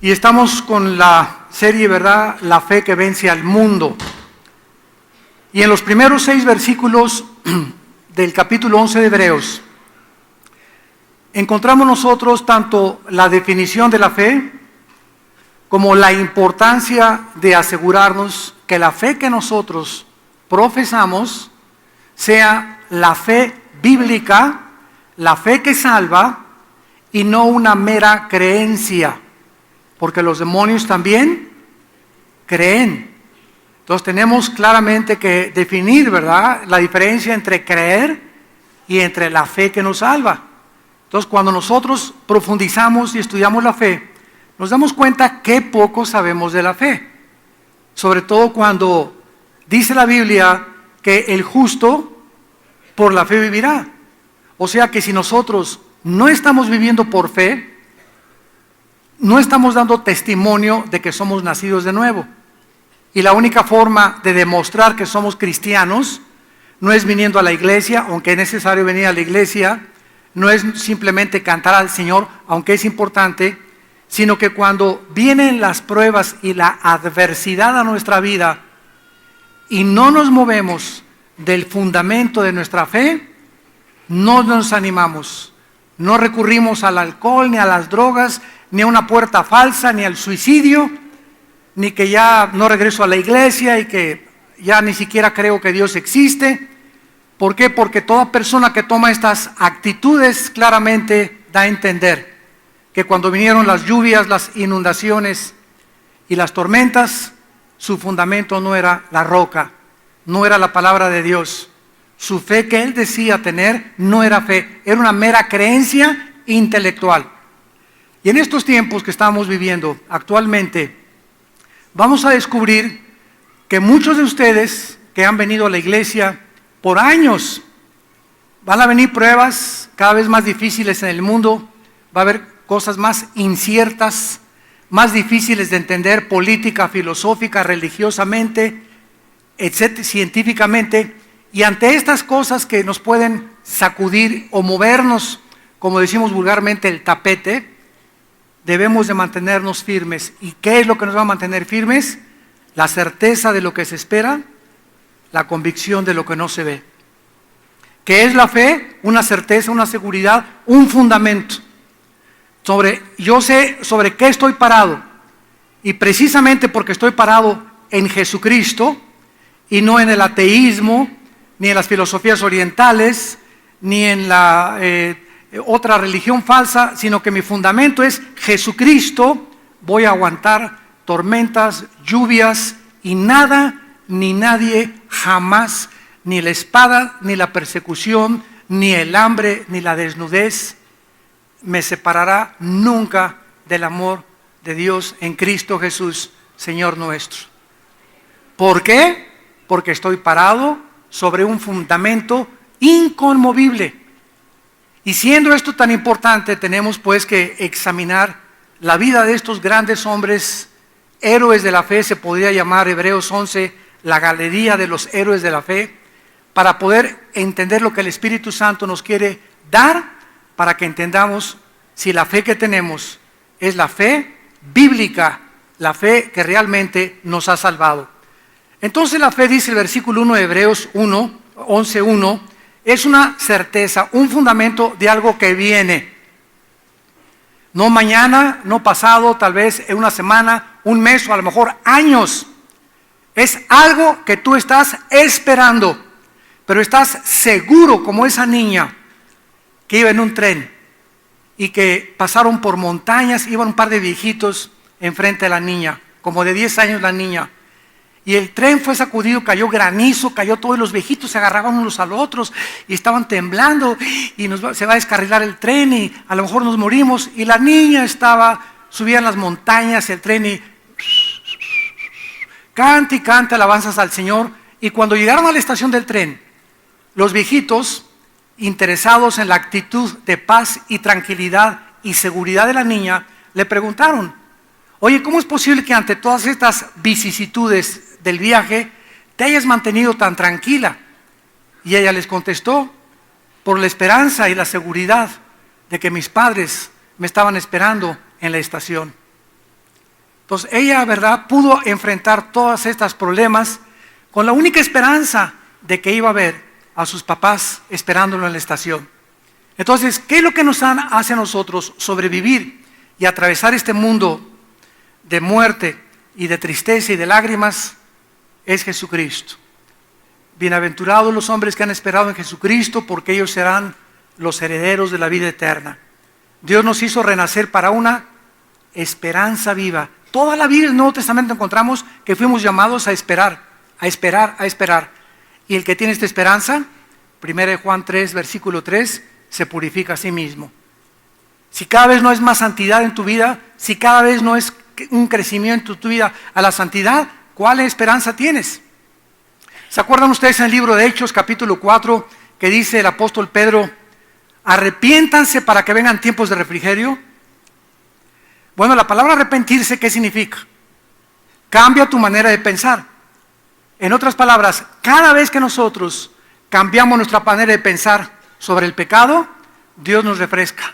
Y estamos con la serie, ¿verdad? La fe que vence al mundo. Y en los primeros 6 versículos del capítulo 11 de Hebreos, encontramos nosotros tanto la definición de la fe, como la importancia de asegurarnos que la fe que nosotros profesamos sea la fe bíblica, la fe que salva, y no una mera creencia, porque los demonios también creen. Entonces tenemos claramente que definir, ¿verdad?, la diferencia entre creer y entre la fe que nos salva. Entonces cuando nosotros profundizamos y estudiamos la fe, nos damos cuenta que poco sabemos de la fe. Sobre todo cuando dice la Biblia que el justo por la fe vivirá. O sea que si nosotros no estamos viviendo por fe, no estamos dando testimonio de que somos nacidos de nuevo. Y la única forma de demostrar que somos cristianos no es viniendo a la iglesia, aunque es necesario venir a la iglesia, no es simplemente cantar al Señor, aunque es importante, sino que cuando vienen las pruebas y la adversidad a nuestra vida y no nos movemos del fundamento de nuestra fe, no nos animamos, no recurrimos al alcohol, ni a las drogas, ni a una puerta falsa, ni al suicidio, ni que ya no regreso a la iglesia y que ya ni siquiera creo que Dios existe. ¿Por qué? Porque toda persona que toma estas actitudes claramente da a entender que cuando vinieron las lluvias, las inundaciones y las tormentas, su fundamento no era la roca, no era la palabra de Dios. Su fe que él decía tener no era fe, era una mera creencia intelectual. Y en estos tiempos que estamos viviendo actualmente, vamos a descubrir que muchos de ustedes que han venido a la iglesia por años, van a venir pruebas cada vez más difíciles en el mundo, va a haber cosas más inciertas, más difíciles de entender política, filosófica, religiosamente, etcétera, científicamente. Y ante estas cosas que nos pueden sacudir o movernos, como decimos vulgarmente, el tapete, debemos de mantenernos firmes. ¿Y qué es lo que nos va a mantener firmes? La certeza de lo que se espera, la convicción de lo que no se ve. ¿Qué es la fe? Una certeza, una seguridad, un fundamento. Yo sé sobre qué estoy parado, y precisamente porque estoy parado en Jesucristo y no en el ateísmo, ni en las filosofías orientales, ni en la otra religión falsa, sino que mi fundamento es Jesucristo, voy a aguantar tormentas, lluvias, y nada ni nadie jamás, ni la espada, ni la persecución, ni el hambre, ni la desnudez, me separará nunca del amor de Dios en Cristo Jesús, Señor nuestro. ¿Por qué? Porque estoy parado sobre un fundamento inconmovible. Y siendo esto tan importante, tenemos pues que examinar la vida de estos grandes hombres, héroes de la fe. Se podría llamar Hebreos 11 la galería de los héroes de la fe, para poder entender lo que el Espíritu Santo nos quiere dar, para que entendamos si la fe que tenemos es la fe bíblica, la fe que realmente nos ha salvado. Entonces la fe, dice el versículo 1 de Hebreos 11:1, es una certeza, un fundamento de algo que viene. No mañana, no pasado, tal vez en una semana, un mes o a lo mejor años. Es algo que tú estás esperando, pero estás seguro, como esa niña que iba en un tren y que pasaron por montañas, iban un par de viejitos enfrente de la niña, como de 10 años la niña, y el tren fue sacudido, cayó granizo, cayó todo, y los viejitos se agarraban unos a los otros y estaban temblando, y se va a descarrilar el tren y a lo mejor nos morimos. Y la niña subía en las montañas el tren y canta y canta alabanzas al Señor. Y cuando llegaron a la estación del tren, los viejitos, interesados en la actitud de paz y tranquilidad y seguridad de la niña, le preguntaron: oye, ¿cómo es posible que ante todas estas vicisitudes del viaje te hayas mantenido tan tranquila? Y ella les contestó: por la esperanza y la seguridad de que mis padres me estaban esperando en la estación. Entonces ella, ¿verdad?, pudo enfrentar todos estos problemas con la única esperanza de que iba a ver a sus papás esperándolo en la estación. Entonces, ¿qué es lo que nos hace a nosotros sobrevivir y atravesar este mundo de muerte y de tristeza y de lágrimas? Es Jesucristo. Bienaventurados los hombres que han esperado en Jesucristo, porque ellos serán los herederos de la vida eterna. Dios nos hizo renacer para una esperanza viva. Toda la Biblia del Nuevo Testamento encontramos que fuimos llamados a esperar, a esperar, a esperar. Y el que tiene esta esperanza, 1 Juan 3, versículo 3, se purifica a sí mismo. Si cada vez no es más santidad en tu vida, si cada vez no es un crecimiento en tu vida a la santidad, ¿cuál esperanza tienes? ¿Se acuerdan ustedes en el libro de Hechos, capítulo 4, que dice el apóstol Pedro, arrepiéntanse para que vengan tiempos de refrigerio? Bueno, la palabra arrepentirse, ¿qué significa? Cambia tu manera de pensar. En otras palabras, cada vez que nosotros cambiamos nuestra manera de pensar sobre el pecado, Dios nos refresca.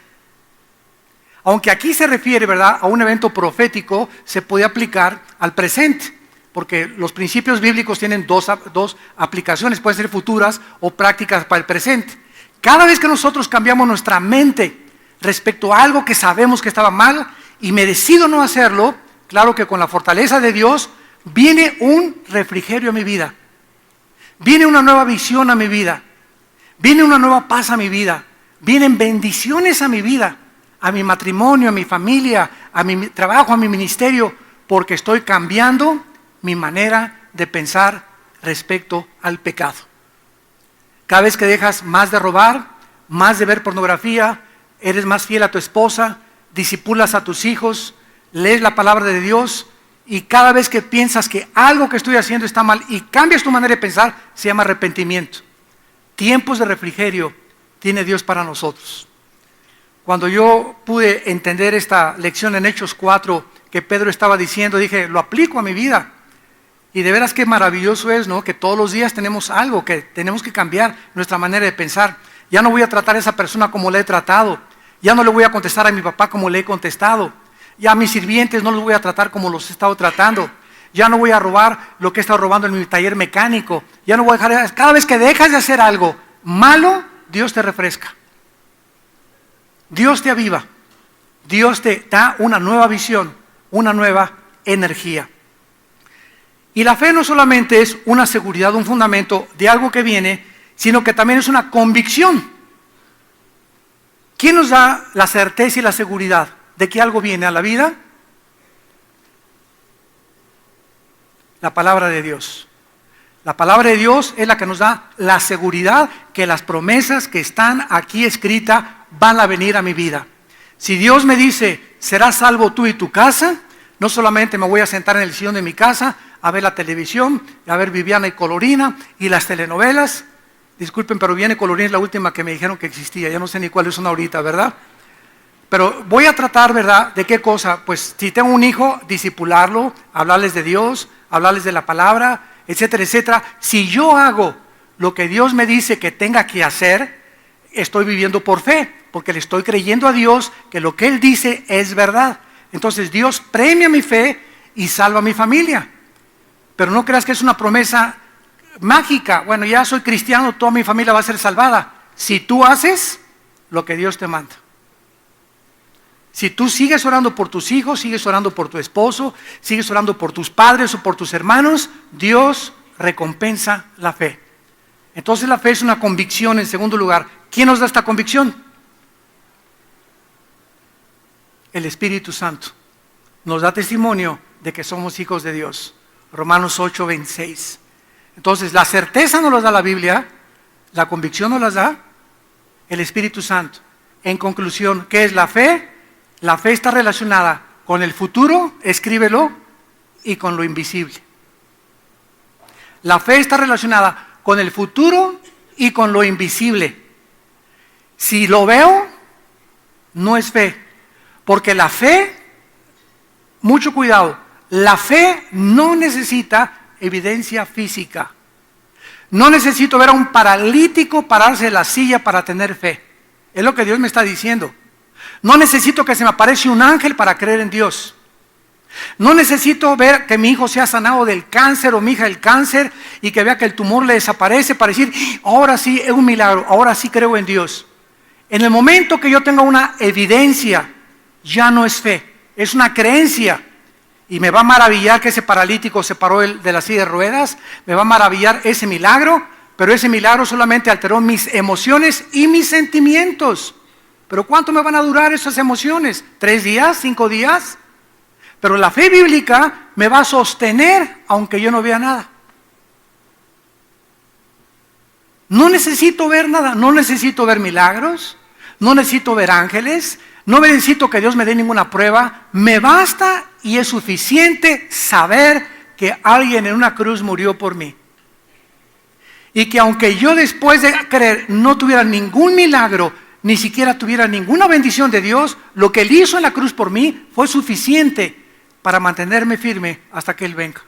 Aunque aquí se refiere, ¿verdad?, a un evento profético, se puede aplicar al presente, porque los principios bíblicos tienen dos aplicaciones, pueden ser futuras o prácticas para el presente. Cada vez que nosotros cambiamos nuestra mente respecto a algo que sabemos que estaba mal y me decido no hacerlo, claro que con la fortaleza de Dios viene un refrigerio a mi vida, viene una nueva visión a mi vida, viene una nueva paz a mi vida, vienen bendiciones a mi vida, a mi matrimonio, a mi familia, a mi trabajo, a mi ministerio, porque estoy cambiando mi manera de pensar respecto al pecado. Cada vez que dejas más de robar, más de ver pornografía, eres más fiel a tu esposa, disipulas a tus hijos, lees la palabra de Dios, y cada vez que piensas que algo que estoy haciendo está mal y cambias tu manera de pensar, se llama arrepentimiento. Tiempos de refrigerio tiene Dios para nosotros. Cuando yo pude entender esta lección en Hechos 4 que Pedro estaba diciendo, dije, lo aplico a mi vida. Y de veras qué maravilloso es, ¿no?, que todos los días tenemos algo, que tenemos que cambiar nuestra manera de pensar. Ya no voy a tratar a esa persona como le he tratado, ya no le voy a contestar a mi papá como le he contestado, ya a mis sirvientes no los voy a tratar como los he estado tratando, ya no voy a robar lo que he estado robando en mi taller mecánico, ya no voy a dejar. Cada vez que dejas de hacer algo malo, Dios te refresca, Dios te aviva, Dios te da una nueva visión, una nueva energía. Y la fe no solamente es una seguridad, un fundamento de algo que viene, sino que también es una convicción. ¿Quién nos da la certeza y la seguridad de que algo viene a la vida? La palabra de Dios. La palabra de Dios es la que nos da la seguridad que las promesas que están aquí escritas van a venir a mi vida. Si Dios me dice, serás salvo tú y tu casa, no solamente me voy a sentar en el sillón de mi casa a ver la televisión, a ver Viviana y Colorina y las telenovelas. Disculpen, pero Viviana y Colorina es la última que me dijeron que existía, ya no sé ni cuáles son ahorita, ¿verdad? Pero voy a tratar, ¿verdad?, ¿de qué cosa? Pues si tengo un hijo, discipularlo, hablarles de Dios, hablarles de la palabra, etcétera, etcétera. Si yo hago lo que Dios me dice que tenga que hacer, estoy viviendo por fe, porque le estoy creyendo a Dios que lo que Él dice es verdad. Entonces Dios premia mi fe y salva a mi familia. Pero no creas que es una promesa mágica. Bueno, ya soy cristiano, toda mi familia va a ser salvada. Si tú haces lo que Dios te manda. Si tú sigues orando por tus hijos, sigues orando por tu esposo, sigues orando por tus padres o por tus hermanos, Dios recompensa la fe. Entonces la fe es una convicción en segundo lugar. ¿Quién nos da esta convicción? El Espíritu Santo. Nos da testimonio de que somos hijos de Dios. Romanos 8, 26. Entonces la certeza nos la da la Biblia, la convicción nos la da el Espíritu Santo. En conclusión, ¿qué es la fe? La fe está relacionada con el futuro, escríbelo, y con lo invisible. La fe está relacionada con el futuro y con lo invisible. Si lo veo, no es fe, porque la fe, mucho cuidado, la fe no necesita evidencia física. No necesito ver a un paralítico pararse de la silla para tener fe. Es lo que Dios me está diciendo. No necesito que se me aparezca un ángel para creer en Dios. No necesito ver que mi hijo sea sanado del cáncer o mi hija del cáncer y que vea que el tumor le desaparece para decir, ahora sí es un milagro, ahora sí creo en Dios. En el momento que yo tenga una evidencia, ya no es fe, es una creencia. Y me va a maravillar que ese paralítico se paró de la silla de ruedas, me va a maravillar ese milagro, pero ese milagro solamente alteró mis emociones y mis sentimientos. ¿Pero cuánto me van a durar esas emociones? ¿3 días? ¿5 días? Pero la fe bíblica me va a sostener aunque yo no vea nada. No necesito ver nada, no necesito ver milagros, no necesito ver ángeles, no necesito que Dios me dé ninguna prueba. Me basta y es suficiente saber que alguien en una cruz murió por mí. Y que aunque yo después de creer no tuviera ningún milagro, ni siquiera tuviera ninguna bendición de Dios, lo que Él hizo en la cruz por mí fue suficiente para mantenerme firme hasta que Él venga.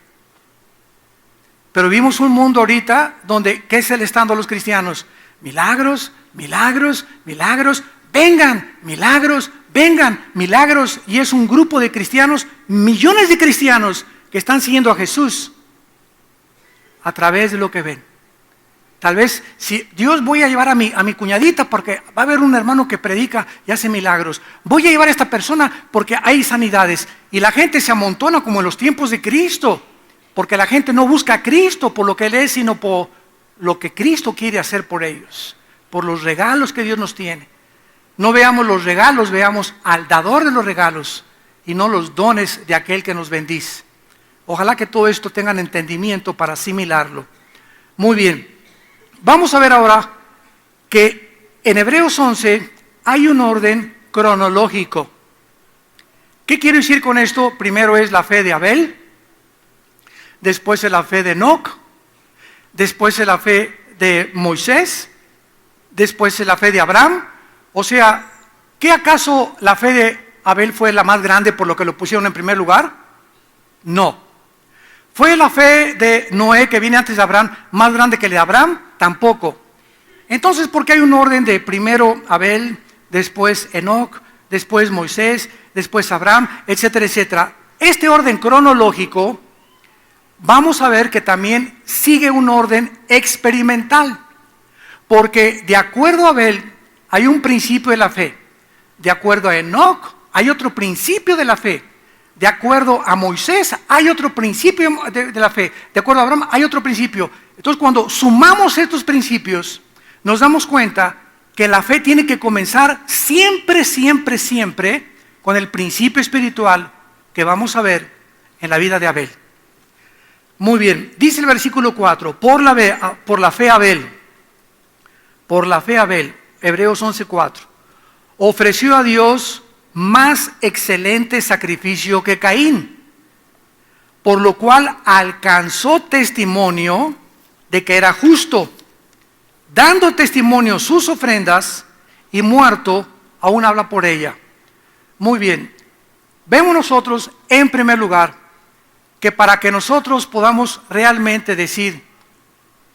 Pero vivimos un mundo ahorita donde, ¿qué se le está dando a los cristianos? Milagros, milagros, milagros, vengan, milagros, vengan, milagros. Y es un grupo de cristianos, millones de cristianos que están siguiendo a Jesús a través de lo que ven. Tal vez, si Dios, voy a llevar a mi cuñadita porque va a haber un hermano que predica y hace milagros. Voy a llevar a esta persona porque hay sanidades. Y la gente se amontona como en los tiempos de Cristo. Porque la gente no busca a Cristo por lo que Él es, sino por lo que Cristo quiere hacer por ellos. Por los regalos que Dios nos tiene. No veamos los regalos, veamos al dador de los regalos y no los dones de aquel que nos bendice. Ojalá que todo esto tengan entendimiento para asimilarlo. Muy bien. Vamos a ver ahora que en Hebreos 11 hay un orden cronológico. ¿Qué quiero decir con esto? Primero es la fe de Abel, después es la fe de Enoc, después es la fe de Moisés, después es la fe de Abraham. O sea, ¿qué acaso la fe de Abel fue la más grande por lo que lo pusieron en primer lugar? No. ¿Fue la fe de Noé, que viene antes de Abraham, más grande que la de Abraham? Tampoco. Entonces, ¿por qué hay un orden de primero Abel, después Enoc, después Moisés, después Abraham, etcétera, etcétera? Este orden cronológico, vamos a ver que también sigue un orden experimental. Porque de acuerdo a Abel, hay un principio de la fe. De acuerdo a Enoc, hay otro principio de la fe. De acuerdo a Moisés, hay otro principio de la fe. De acuerdo a Abraham, hay otro principio. Entonces, cuando sumamos estos principios, nos damos cuenta que la fe tiene que comenzar siempre, siempre, siempre con el principio espiritual que vamos a ver en la vida de Abel. Muy bien, dice el versículo 4, por la fe Abel, Hebreos 11:4, ofreció a Dios más excelente sacrificio que Caín, por lo cual alcanzó testimonio de que era justo, dando testimonio sus ofrendas, y muerto aún habla por ella. Muy bien, vemos nosotros en primer lugar que para que nosotros podamos realmente decir,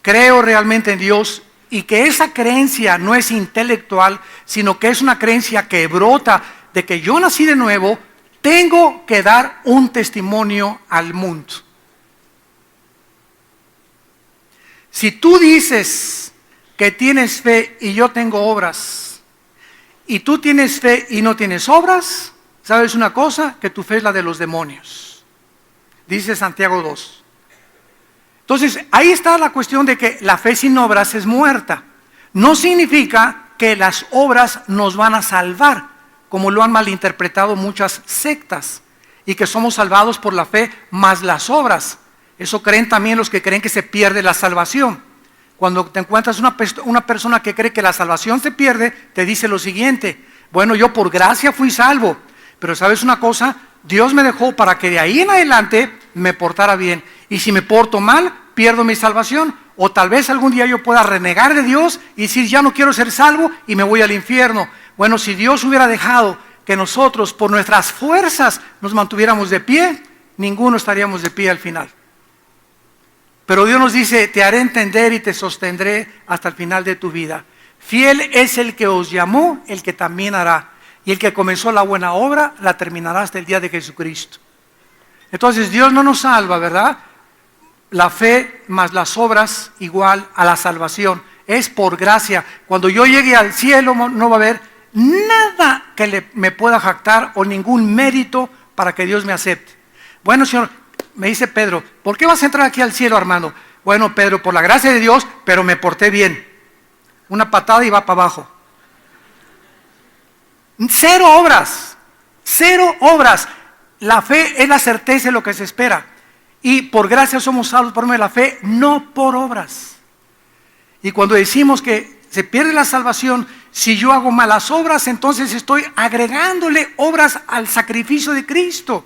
creo realmente en Dios, y que esa creencia no es intelectual, sino que es una creencia que brota de que yo nací de nuevo, tengo que dar un testimonio al mundo. Si tú dices que tienes fe y yo tengo obras, y tú tienes fe y no tienes obras, ¿sabes una cosa? Que tu fe es la de los demonios. Dice Santiago 2. Entonces, ahí está la cuestión de que la fe sin obras es muerta. No significa que las obras nos van a salvar, como lo han malinterpretado muchas sectas, y que somos salvados por la fe más las obras. Eso creen también los que creen que se pierde la salvación. Cuando te encuentras una persona que cree que la salvación se pierde, te dice lo siguiente: bueno, yo por gracia fui salvo, pero ¿sabes una cosa? Dios me dejó para que de ahí en adelante me portara bien, y si me porto mal, pierdo mi salvación, o tal vez algún día yo pueda renegar de Dios y decir, ya no quiero ser salvo y me voy al infierno. Bueno, si Dios hubiera dejado que nosotros por nuestras fuerzas nos mantuviéramos de pie, ninguno estaríamos de pie al final. Pero Dios nos dice, te haré entender y te sostendré hasta el final de tu vida. Fiel es el que os llamó, el que también hará. Y el que comenzó la buena obra, la terminará hasta el día de Jesucristo. Entonces Dios no nos salva, ¿verdad? La fe más las obras igual a la salvación. Es por gracia. Cuando yo llegue al cielo no va a haber nada que me pueda jactar o ningún mérito para que Dios me acepte. Bueno, Señor, me dice Pedro, ¿por qué vas a entrar aquí al cielo, hermano? Bueno, Pedro, por la gracia de Dios, pero me porté bien. Una patada y va para abajo. Cero obras. Cero obras. La fe es la certeza de lo que se espera. Y por gracia somos salvos por medio de la fe, no por obras. Y cuando decimos que se pierde la salvación, si yo hago malas obras, entonces estoy agregándole obras al sacrificio de Cristo.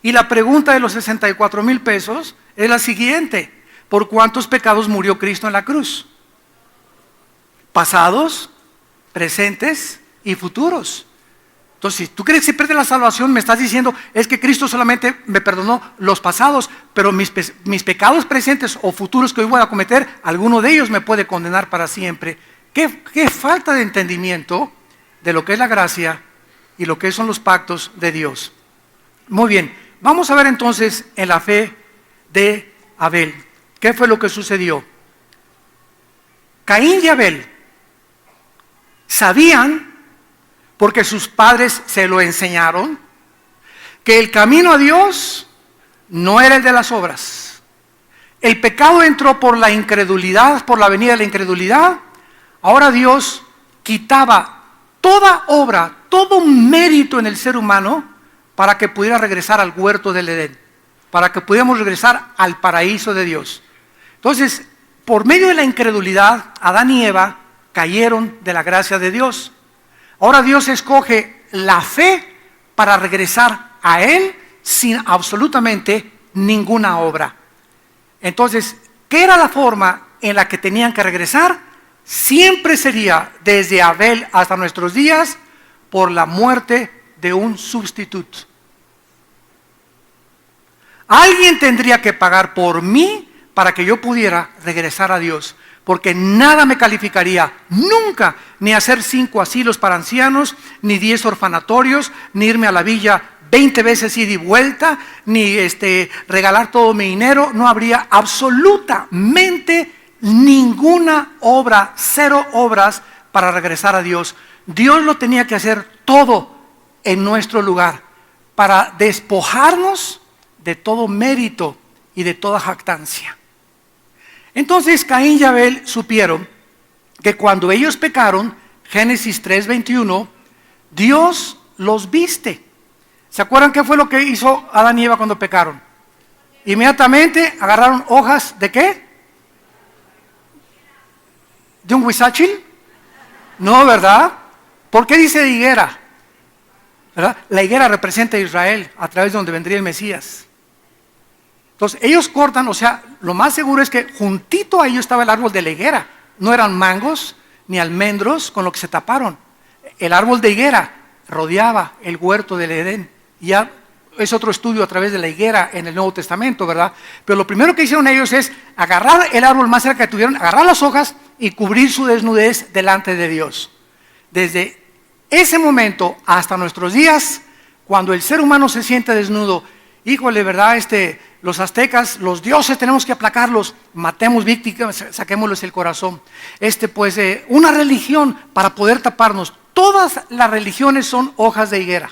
Y la pregunta de los 64,000 pesos es la siguiente: ¿por cuántos pecados murió Cristo en la cruz? Pasados, presentes y futuros. Entonces, si tú crees que se pierde la salvación, me estás diciendo, es que Cristo solamente me perdonó los pasados, pero mis pecados presentes o futuros que hoy voy a cometer, alguno de ellos me puede condenar para siempre. ¿Qué falta de entendimiento de lo que es la gracia y lo que son los pactos de Dios? Muy bien, vamos a ver entonces en la fe de Abel. ¿Qué fue lo que sucedió? Caín y Abel sabían, porque sus padres se lo enseñaron, que el camino a Dios no era el de las obras. El pecado entró por la incredulidad, por la venida de la incredulidad. Ahora Dios quitaba toda obra, todo mérito en el ser humano para que pudiera regresar al huerto del Edén, para que pudiéramos regresar al paraíso de Dios. Entonces, por medio de la incredulidad, Adán y Eva cayeron de la gracia de Dios. Ahora Dios escoge la fe para regresar a Él sin absolutamente ninguna obra. Entonces, ¿qué era la forma en la que tenían que regresar? Siempre sería, desde Abel hasta nuestros días, por la muerte de un sustituto. Alguien tendría que pagar por mí para que yo pudiera regresar a Dios. Porque nada me calificaría nunca, ni hacer 5 asilos para ancianos, ni 10 orfanatorios, ni irme a la villa 20 veces ida y vuelta, ni regalar todo mi dinero. No habría absolutamente ninguna obra, 0 obras para regresar a Dios. Dios lo tenía que hacer todo en nuestro lugar para despojarnos de todo mérito y de toda jactancia. Entonces Caín y Abel supieron que cuando ellos pecaron, Génesis 3:21, Dios los viste. ¿Se acuerdan qué fue lo que hizo Adán y Eva cuando pecaron? Inmediatamente agarraron hojas ¿de qué? ¿De un huizáchil? No, ¿verdad? ¿Por qué dice de higuera? ¿Verdad? La higuera representa a Israel, a través de donde vendría el Mesías. Entonces ellos cortan, o sea, lo más seguro es que juntito a ellos estaba el árbol de la higuera. No eran mangos ni almendros con lo que se taparon. El árbol de higuera rodeaba el huerto del Edén. Ya es otro estudio a través de la higuera en el Nuevo Testamento, ¿verdad? Pero lo primero que hicieron ellos es agarrar el árbol más cerca que tuvieron, agarrar las hojas y cubrir su desnudez delante de Dios. Desde ese momento hasta nuestros días, cuando el ser humano se siente desnudo, híjole, ¿verdad? Los aztecas, los dioses tenemos que aplacarlos, matemos víctimas, saquémosles el corazón. Una religión para poder taparnos. Todas las religiones son hojas de higuera.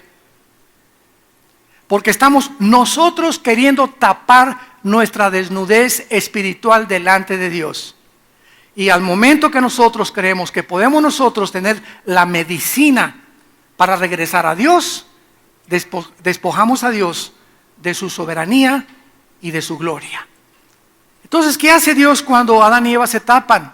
Porque estamos nosotros queriendo tapar nuestra desnudez espiritual delante de Dios. Y al momento que nosotros creemos que podemos nosotros tener la medicina para regresar a Dios, despojamos a Dios de su soberanía y de su gloria. Entonces, ¿qué hace Dios cuando Adán y Eva se tapan?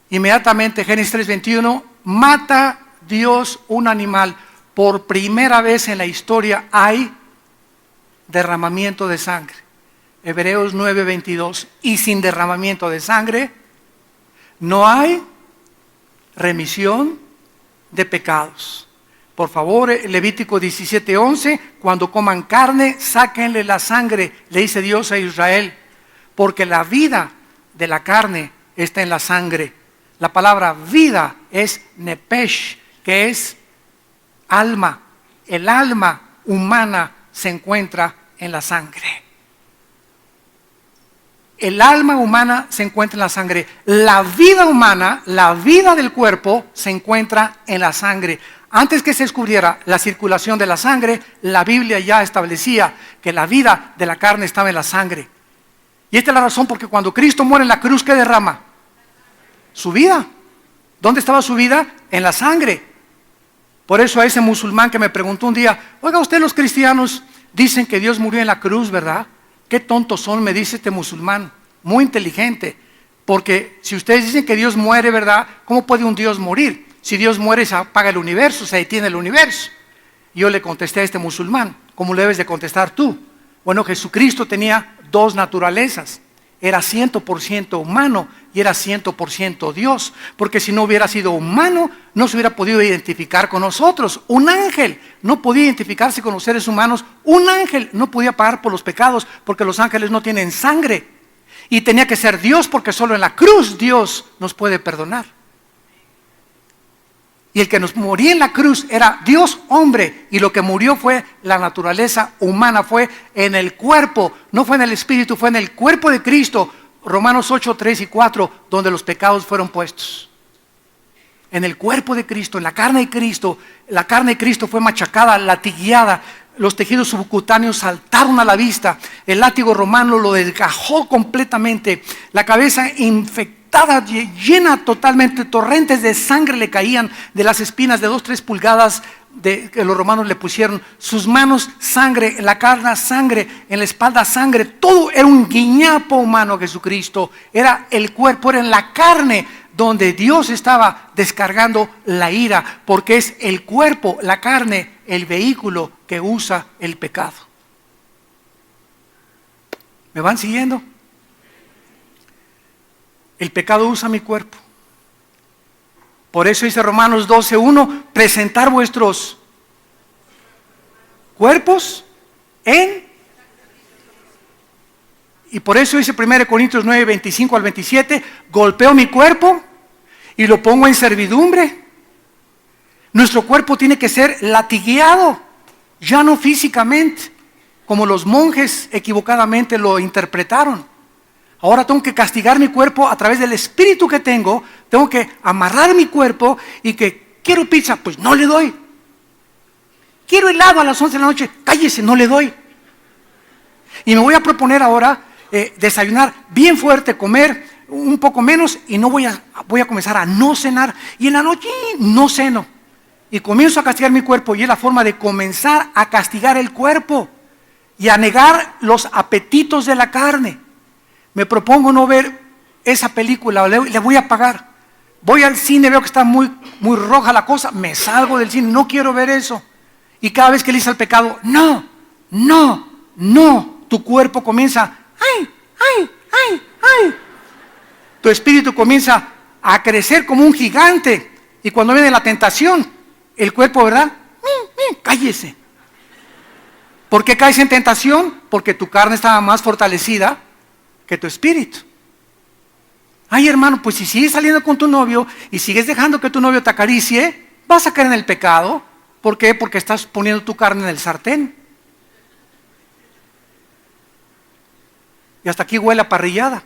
Inmediatamente, Génesis 3:21, mata Dios un animal. Por primera vez en la historia hay derramamiento de sangre. Hebreos 9:22, y sin derramamiento de sangre no hay remisión de pecados. Por favor, Levítico 17:11, cuando coman carne, sáquenle la sangre, le dice Dios a Israel, porque la vida de la carne está en la sangre. La palabra vida es nepesh, que es alma. El alma humana se encuentra en la sangre. El alma humana se encuentra en la sangre. La vida humana, la vida del cuerpo, se encuentra en la sangre. Antes que se descubriera la circulación de la sangre, la Biblia ya establecía que la vida de la carne estaba en la sangre. Y esta es la razón porque cuando Cristo muere en la cruz, ¿qué derrama? Su vida. ¿Dónde estaba su vida? En la sangre. Por eso a ese musulmán que me preguntó un día, oiga, usted los cristianos dicen que Dios murió en la cruz, ¿verdad? Qué tontos son, me dice este musulmán, muy inteligente, porque si ustedes dicen que Dios muere, ¿verdad? ¿Cómo puede un Dios morir? Si Dios muere se apaga el universo, se detiene el universo. Yo le contesté a este musulmán, ¿cómo le debes de contestar tú? Bueno, Jesucristo tenía dos naturalezas, era 100% humano y era 100% Dios, porque si no hubiera sido humano, no se hubiera podido identificar con nosotros. Un ángel no podía identificarse con los seres humanos, un ángel no podía pagar por los pecados, porque los ángeles no tienen sangre, y tenía que ser Dios, porque solo en la cruz Dios nos puede perdonar. Y el que nos moría en la cruz era Dios hombre, y lo que murió fue la naturaleza humana, fue en el cuerpo, no fue en el espíritu, fue en el cuerpo de Cristo. Romanos 8, 3 y 4, donde los pecados fueron puestos. En el cuerpo de Cristo, en la carne de Cristo, la carne de Cristo fue machacada, latigueada, los tejidos subcutáneos saltaron a la vista, el látigo romano lo desgajó completamente, la cabeza infectada, llena totalmente, torrentes de sangre le caían de las espinas de 2-3 pulgadas que los romanos le pusieron, sus manos sangre, en la carne sangre, en la espalda sangre, todo era un guiñapo humano. Jesucristo era el cuerpo, era en la carne donde Dios estaba descargando la ira, porque es el cuerpo, la carne, el vehículo que usa el pecado. ¿Me van siguiendo? El pecado usa mi cuerpo. Por eso dice Romanos 12:1, presentar vuestros cuerpos y por eso dice 1 Corintios 9, 25 al 27, golpeo mi cuerpo y lo pongo en servidumbre. Nuestro cuerpo tiene que ser latigueado, ya no físicamente, como los monjes equivocadamente lo interpretaron. Ahora tengo que castigar mi cuerpo a través del espíritu que tengo que amarrar mi cuerpo y que quiero pizza, pues no le doy. Quiero helado a las 11 de la noche, cállese, no le doy. Y me voy a proponer ahora desayunar bien fuerte, comer un poco menos y no voy a comenzar a no cenar. Y en la noche no ceno. Y comienzo a castigar mi cuerpo y es la forma de comenzar a castigar el cuerpo y a negar los apetitos de la carne. Me propongo no ver esa película, le voy a pagar. Voy al cine, veo que está muy, muy roja la cosa, me salgo del cine, no quiero ver eso. Y cada vez que le dice al pecado, no, tu cuerpo comienza, ay. Tu espíritu comienza a crecer como un gigante. Y cuando viene la tentación, el cuerpo, ¿verdad? Cállese. ¿Por qué caes en tentación? Porque tu carne estaba más fortalecida que tu espíritu. Ay, hermano, pues si sigues saliendo con tu novio y sigues dejando que tu novio te acaricie, vas a caer en el pecado. ¿Por qué? Porque estás poniendo tu carne en el sartén. Y hasta aquí huele a parrillada.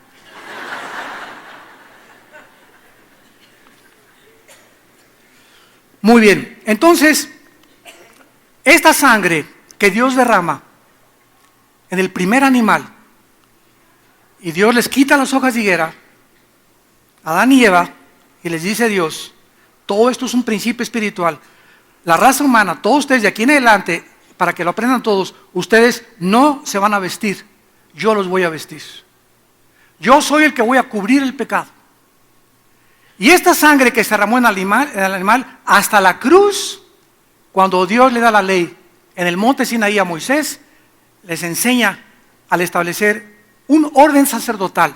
Muy bien, entonces, esta sangre que Dios derrama en el primer animal, y Dios les quita las hojas de higuera, Adán y Eva, y les dice Dios, todo esto es un principio espiritual. La raza humana, todos ustedes de aquí en adelante, para que lo aprendan todos, ustedes no se van a vestir, yo los voy a vestir. Yo soy el que voy a cubrir el pecado. Y esta sangre que se derramó en el animal, hasta la cruz, cuando Dios le da la ley en el monte Sinaí a Moisés, les enseña al establecer un orden sacerdotal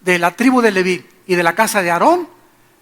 de la tribu de Leví y de la casa de Aarón,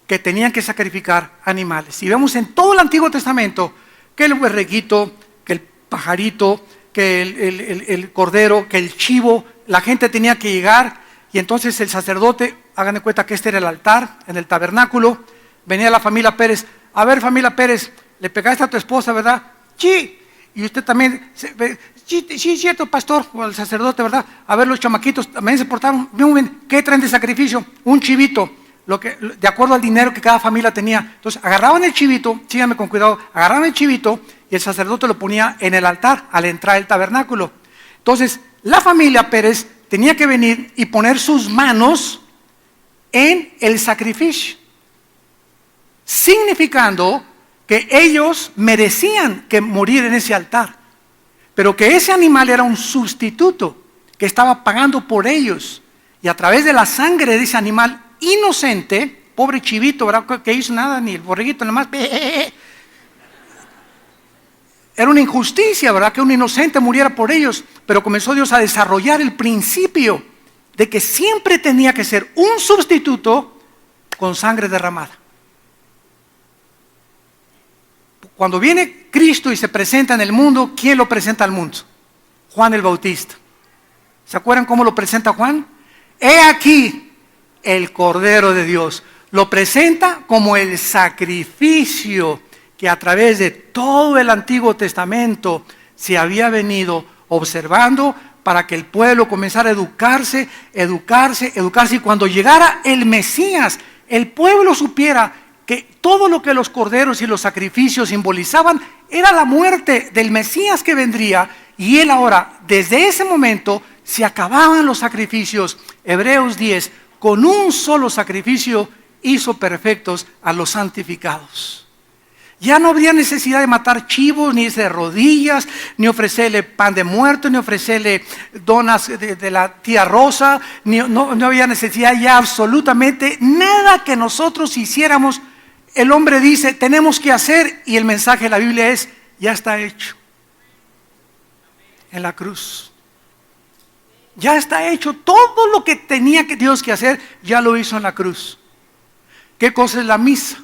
que tenían que sacrificar animales. Y vemos en todo el Antiguo Testamento que el borreguito, que el pajarito, que el cordero, que el chivo, la gente tenía que llegar, y entonces el sacerdote, hagan de cuenta que este era el altar en el tabernáculo, venía la familia Pérez, a ver familia Pérez, le pegaste a tu esposa, ¿verdad? Sí, Y usted también, sí, es cierto, pastor, o el sacerdote, ¿verdad? A ver, los chamaquitos también se portaron muy bien. ¿Qué traen de sacrificio? Un chivito, de acuerdo al dinero que cada familia tenía. Entonces, agarraban el chivito, síganme con cuidado, agarraban el chivito y el sacerdote lo ponía en el altar al entrar al tabernáculo. Entonces, la familia Pérez tenía que venir y poner sus manos en el sacrificio, significando que ellos merecían que morir en ese altar, pero que ese animal era un sustituto que estaba pagando por ellos, y a través de la sangre de ese animal inocente, pobre chivito, ¿verdad? Que hizo nada, ni el borreguito, nada más. Era una injusticia, ¿verdad? Que un inocente muriera por ellos, pero comenzó Dios a desarrollar el principio de que siempre tenía que ser un sustituto con sangre derramada. Cuando viene Cristo y se presenta en el mundo, ¿quién lo presenta al mundo? Juan el Bautista. ¿Se acuerdan cómo lo presenta Juan? He aquí el Cordero de Dios. Lo presenta como el sacrificio que a través de todo el Antiguo Testamento se había venido observando para que el pueblo comenzara a educarse, y cuando llegara el Mesías, el pueblo supiera que todo lo que los corderos y los sacrificios simbolizaban era la muerte del Mesías que vendría, y él ahora, desde ese momento, se acababan los sacrificios. Hebreos 10, con un solo sacrificio hizo perfectos a los santificados. Ya no habría necesidad de matar chivos, ni de rodillas, ni ofrecerle pan de muerto, ni ofrecerle donas de la tía Rosa, no había necesidad ya absolutamente nada que nosotros hiciéramos. El hombre dice, tenemos que hacer, y el mensaje de la Biblia es, ya está hecho. En la cruz. Ya está hecho. Todo lo que tenía Dios que hacer, ya lo hizo en la cruz. ¿Qué cosa es la misa?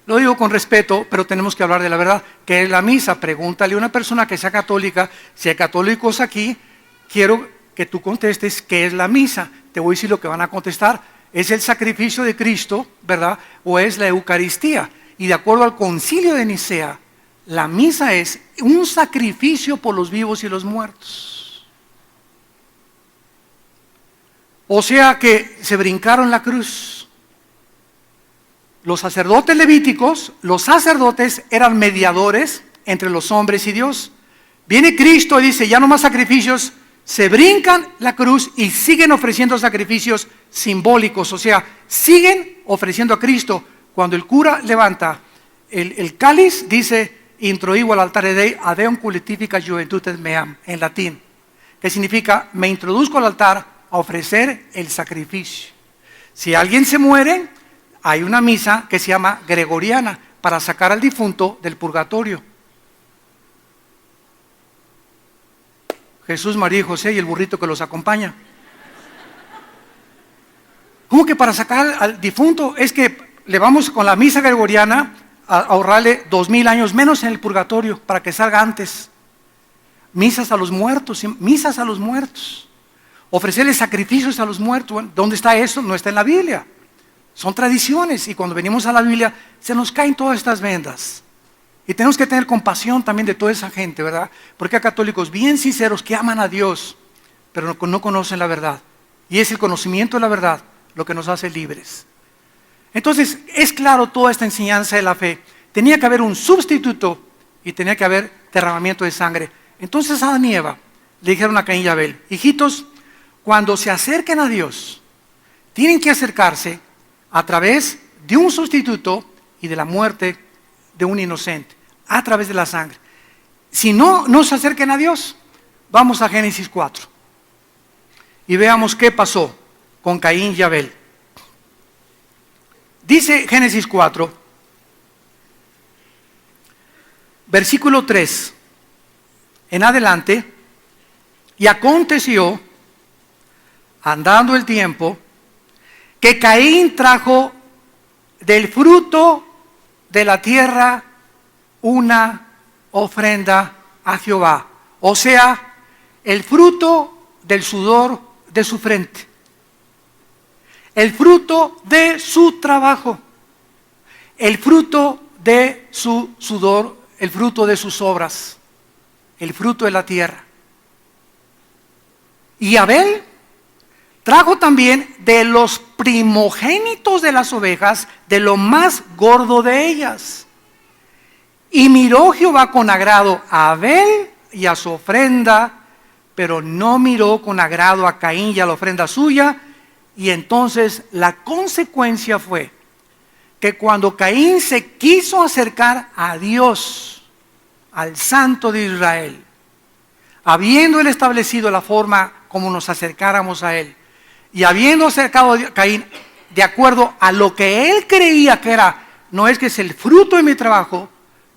Lo digo con respeto, pero tenemos que hablar de la verdad. ¿Qué es la misa? Pregúntale a una persona que sea católica. Si hay católicos aquí, quiero que tú contestes qué es la misa. Te voy a decir lo que van a contestar. ¿Es el sacrificio de Cristo, verdad? ¿O es la Eucaristía? Y de acuerdo al Concilio de Nicea, la misa es un sacrificio por los vivos y los muertos. O sea que se brincaron la cruz. Los sacerdotes levíticos, los sacerdotes eran mediadores entre los hombres y Dios. Viene Cristo y dice, ya no más sacrificios, se brincan la cruz y siguen ofreciendo sacrificios simbólicos, o sea, siguen ofreciendo a Cristo. Cuando el cura levanta el cáliz, dice, introigo al altar Dei adeum cultifica juventudes meam, en latín, que significa, me introduzco al altar a ofrecer el sacrificio. Si alguien se muere, hay una misa que se llama gregoriana para sacar al difunto del purgatorio. Jesús, María y José y el burrito que los acompaña. ¿Cómo que para sacar al difunto? Es que le vamos con la misa gregoriana a ahorrarle 2000 años menos en el purgatorio para que salga antes. Misas a los muertos, misas a los muertos. Ofrecerle sacrificios a los muertos. Bueno, ¿dónde está eso? No está en la Biblia. Son tradiciones, y cuando venimos a la Biblia se nos caen todas estas vendas. Y tenemos que tener compasión también de toda esa gente, ¿verdad? Porque hay católicos bien sinceros que aman a Dios, pero no conocen la verdad. Y es el conocimiento de la verdad lo que nos hace libres. Entonces, es claro toda esta enseñanza de la fe. Tenía que haber un sustituto y tenía que haber derramamiento de sangre. Entonces a Adán y Eva le dijeron a Caín y Abel, hijitos, cuando se acerquen a Dios, tienen que acercarse a través de un sustituto y de la muerte de un inocente, a través de la sangre. Si no se acerquen a Dios, vamos a Génesis 4 y veamos qué pasó con Caín y Abel. Dice Génesis 4, versículo 3 en adelante, y aconteció, andando el tiempo, que Caín trajo del fruto de la tierra una ofrenda a Jehová, o sea, el fruto del sudor de su frente, el fruto de su trabajo, el fruto de su sudor el fruto de sus obras, el fruto de la tierra. Y Abel trajo también de los primogénitos de las ovejas, de lo más gordo de ellas. Y miró Jehová con agrado a Abel y a su ofrenda, pero no miró con agrado a Caín y a la ofrenda suya. Y entonces la consecuencia fue que cuando Caín se quiso acercar a Dios, al Santo de Israel, habiendo él establecido la forma como nos acercáramos a él, y habiendo acercado a Caín de acuerdo a lo que él creía que era, no es que es el fruto de mi trabajo,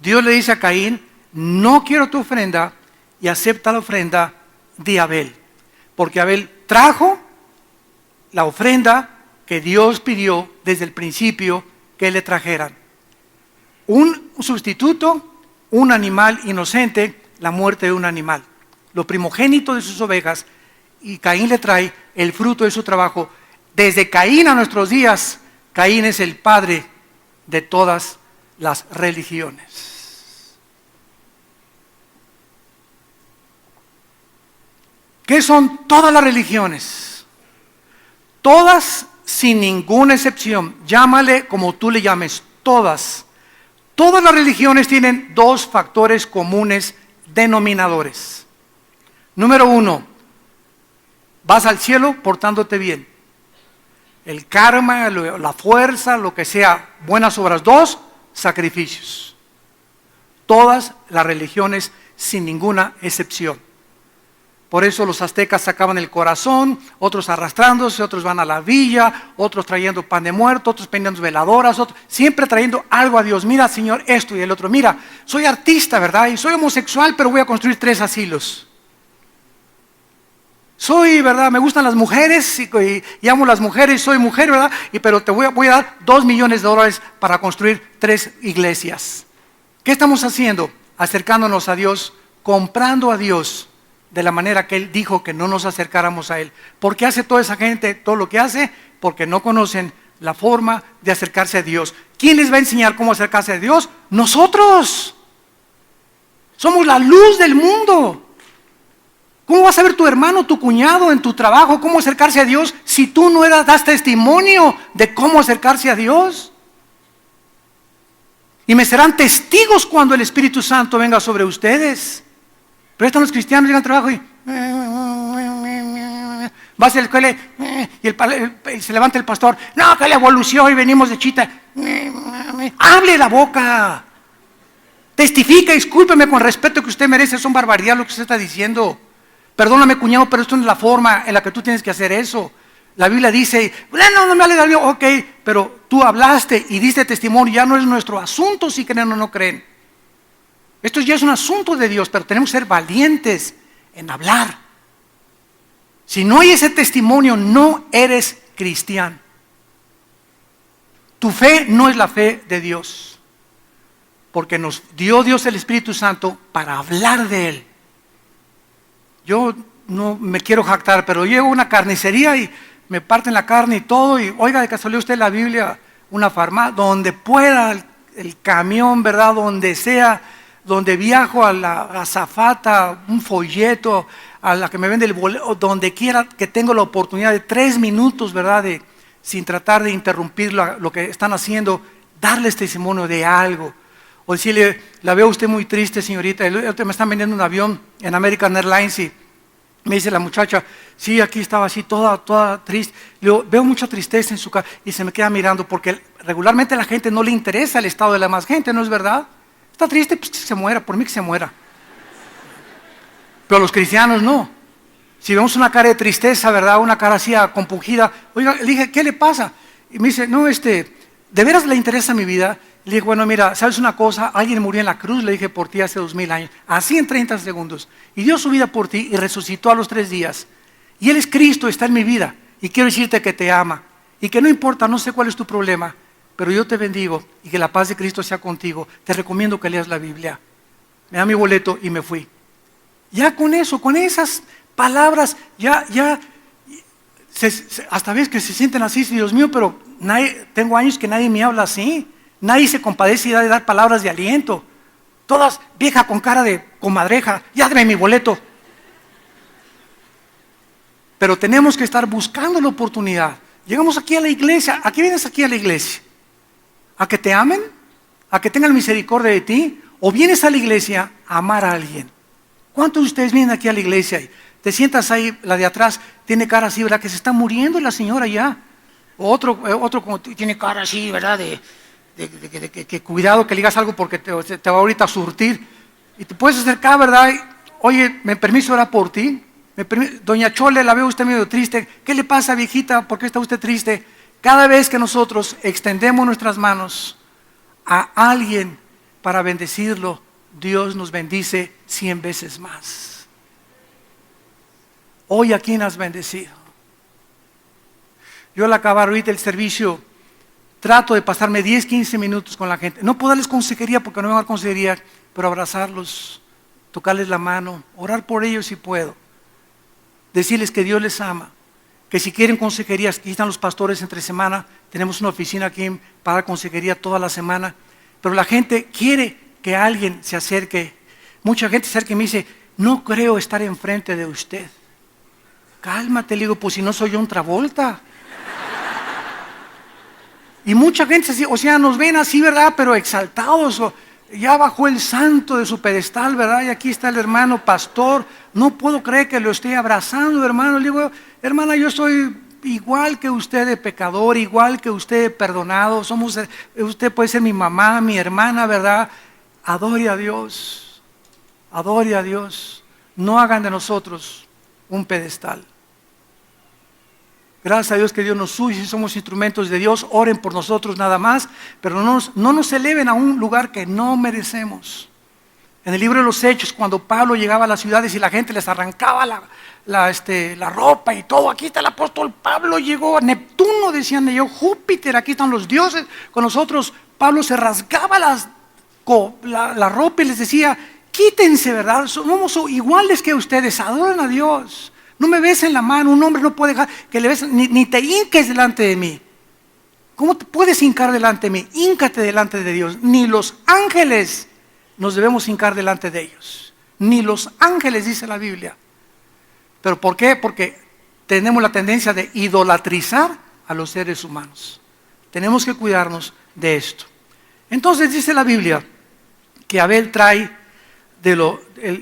Dios le dice a Caín, no quiero tu ofrenda, y acepta la ofrenda de Abel, porque Abel trajo la ofrenda que Dios pidió desde el principio que le trajeran. Un sustituto, un animal inocente, la muerte de un animal. Lo primogénito de sus ovejas, y Caín le trae el fruto de su trabajo. Desde Caín a nuestros días, Caín es el padre de todas las religiones. ¿Qué son todas las religiones? Todas sin ninguna excepción, llámale como tú le llames, todas. Todas las religiones tienen dos factores comunes denominadores. Número uno, vas al cielo portándote bien. El karma, la fuerza, lo que sea, buenas obras. Dos, sacrificios. Todas las religiones sin ninguna excepción. Por eso los aztecas sacaban el corazón, otros arrastrándose, otros van a la villa, otros trayendo pan de muerto, otros prendiendo veladoras, otros siempre trayendo algo a Dios. Mira, Señor, esto, y el otro. Mira, soy artista, ¿verdad? Y soy homosexual, pero voy a construir 3 asilos. Soy, ¿verdad? Me gustan las mujeres y amo las mujeres, soy mujer, ¿verdad? Pero te voy a dar $2 millones para construir 3 iglesias. ¿Qué estamos haciendo? Acercándonos a Dios, comprando a Dios de la manera que Él dijo que no nos acercáramos a Él. ¿Por qué hace toda esa gente todo lo que hace? Porque no conocen la forma de acercarse a Dios. ¿Quién les va a enseñar cómo acercarse a Dios? Nosotros. Somos la luz del mundo. ¿Cómo vas a ver tu hermano, tu cuñado en tu trabajo, cómo acercarse a Dios si tú no das testimonio de cómo acercarse a Dios? Y me serán testigos cuando el Espíritu Santo venga sobre ustedes. Pero están los cristianos, llegan al trabajo y vas a la escuela y se levanta el pastor. No, que la evolución y venimos de chita. Hable la boca. Testifica, discúlpeme con respeto que usted merece. Son barbaridades lo que usted está diciendo. Perdóname, cuñado, pero esto no es la forma en la que tú tienes que hacer eso. La Biblia dice, no me alegra Dios, ok, pero tú hablaste y diste testimonio, ya no es nuestro asunto si creen o no creen. Esto ya es un asunto de Dios, pero tenemos que ser valientes en hablar. Si no hay ese testimonio, no eres cristiano. Tu fe no es la fe de Dios, porque nos dio Dios el Espíritu Santo para hablar de Él. Yo no me quiero jactar, pero llego a una carnicería y me parten la carne y todo, y oiga, de casualidad usted la Biblia, una farmacia, donde pueda, el camión, ¿verdad? Donde sea, donde viajo a la azafata, un folleto, a la que me vende el boleto, donde quiera que tengo la oportunidad de 3 minutos, ¿verdad? Sin tratar de interrumpir lo que están haciendo, darles testimonio de algo. O decirle, la veo usted muy triste, señorita, me están vendiendo un avión en American Airlines y me dice la muchacha, sí, aquí estaba así, toda triste. Le digo, veo mucha tristeza en su cara, y se me queda mirando, porque regularmente a la gente no le interesa el estado de la más gente, ¿no es verdad? Está triste, pues que se muera, por mí que se muera. Pero a los cristianos no. Si vemos una cara de tristeza, ¿verdad? Una cara así compungida, oiga, le dije, ¿qué le pasa? Y me dice, no, ¿de veras le interesa mi vida? Le dije, bueno, mira, ¿sabes una cosa? Alguien murió en la cruz, le dije, por ti hace 2000 años, así en 30 segundos, y dio su vida por ti y resucitó a los 3 días. Y Él es Cristo, está en mi vida, y quiero decirte que te ama, y que no importa, no sé cuál es tu problema, pero yo te bendigo, y que la paz de Cristo sea contigo. Te recomiendo que leas la Biblia. Me da mi boleto y me fui. Ya con eso, con esas palabras, hasta ves que se sienten así, Dios mío, pero tengo años que nadie me habla así. Nadie se compadece de dar palabras de aliento. todas vieja con cara de comadreja, ya dame mi boleto. Pero tenemos que estar buscando la oportunidad. Llegamos aquí a la iglesia. ¿A qué vienes aquí a la iglesia? ¿A que te amen? ¿A que tengan misericordia de ti? ¿O vienes a la iglesia a amar a alguien? ¿Cuántos de ustedes vienen aquí a la iglesia y te sientas ahí, la de atrás tiene cara así, ¿verdad? Que se está muriendo la señora ya. O otro como tiene cara así, ¿verdad? Que cuidado que le digas algo porque te va ahorita a surtir. Y te puedes acercar, ¿verdad? Oye, ¿me permiso orar por ti? Doña Chole, la veo usted medio triste. ¿Qué le pasa, viejita? ¿Por qué está usted triste? Cada vez que nosotros extendemos nuestras manos a alguien para bendecirlo, Dios nos bendice 100 veces más. Hoy, ¿a quién has bendecido? Yo al acabar ahorita el servicio trato de pasarme 10, 15 minutos con la gente. No puedo darles consejería porque no me van a dar consejería, pero abrazarlos, tocarles la mano, orar por ellos si puedo. Decirles que Dios les ama, que si quieren consejerías, aquí están los pastores entre semana, tenemos una oficina aquí para dar consejería toda la semana, pero la gente quiere que alguien se acerque. Mucha gente se acerca y me dice, no creo estar enfrente de usted. Cálmate, le digo, pues si no soy yo un Travolta. Y mucha gente, o sea, nos ven así, ¿verdad? Pero exaltados, ya bajó el santo de su pedestal, ¿verdad? Y aquí está el hermano pastor. No puedo creer que lo esté abrazando, hermano. Le digo, hermana, yo soy igual que usted de pecador, igual que usted de perdonado. Usted puede ser mi mamá, mi hermana, ¿verdad? Adore a Dios. Adore a Dios. No hagan de nosotros un pedestal. Gracias a Dios que Dios nos use, somos instrumentos de Dios, oren por nosotros nada más, pero no nos eleven a un lugar que no merecemos. En el libro de los Hechos, cuando Pablo llegaba a las ciudades y la gente les arrancaba la ropa y todo, aquí está el apóstol Pablo, llegó a Neptuno, decían ellos, Júpiter, aquí están los dioses con nosotros. Pablo se rasgaba la ropa y les decía, quítense, ¿verdad? Somos iguales que ustedes, adoren a Dios. No me besen la mano, un hombre no puede dejar que le besen, ni te hinques delante de mí. ¿Cómo te puedes hincar delante de mí? Híncate delante de Dios. Ni los ángeles nos debemos hincar delante de ellos. Ni los ángeles, dice la Biblia. ¿Pero por qué? Porque tenemos la tendencia de idolatrizar a los seres humanos. Tenemos que cuidarnos de esto. Entonces dice la Biblia que Abel trae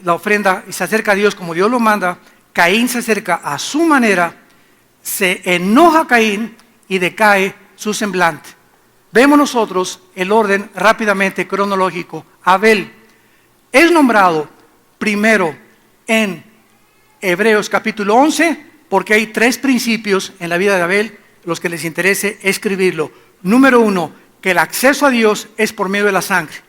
la ofrenda y se acerca a Dios como Dios lo manda. Caín se acerca a su manera, se enoja Caín y decae su semblante. Vemos nosotros el orden rápidamente cronológico. Abel es nombrado primero en Hebreos capítulo 11 porque hay 3 principios en la vida de Abel, los que les interese escribirlo. Número 1, que el acceso a Dios es por medio de la sangre.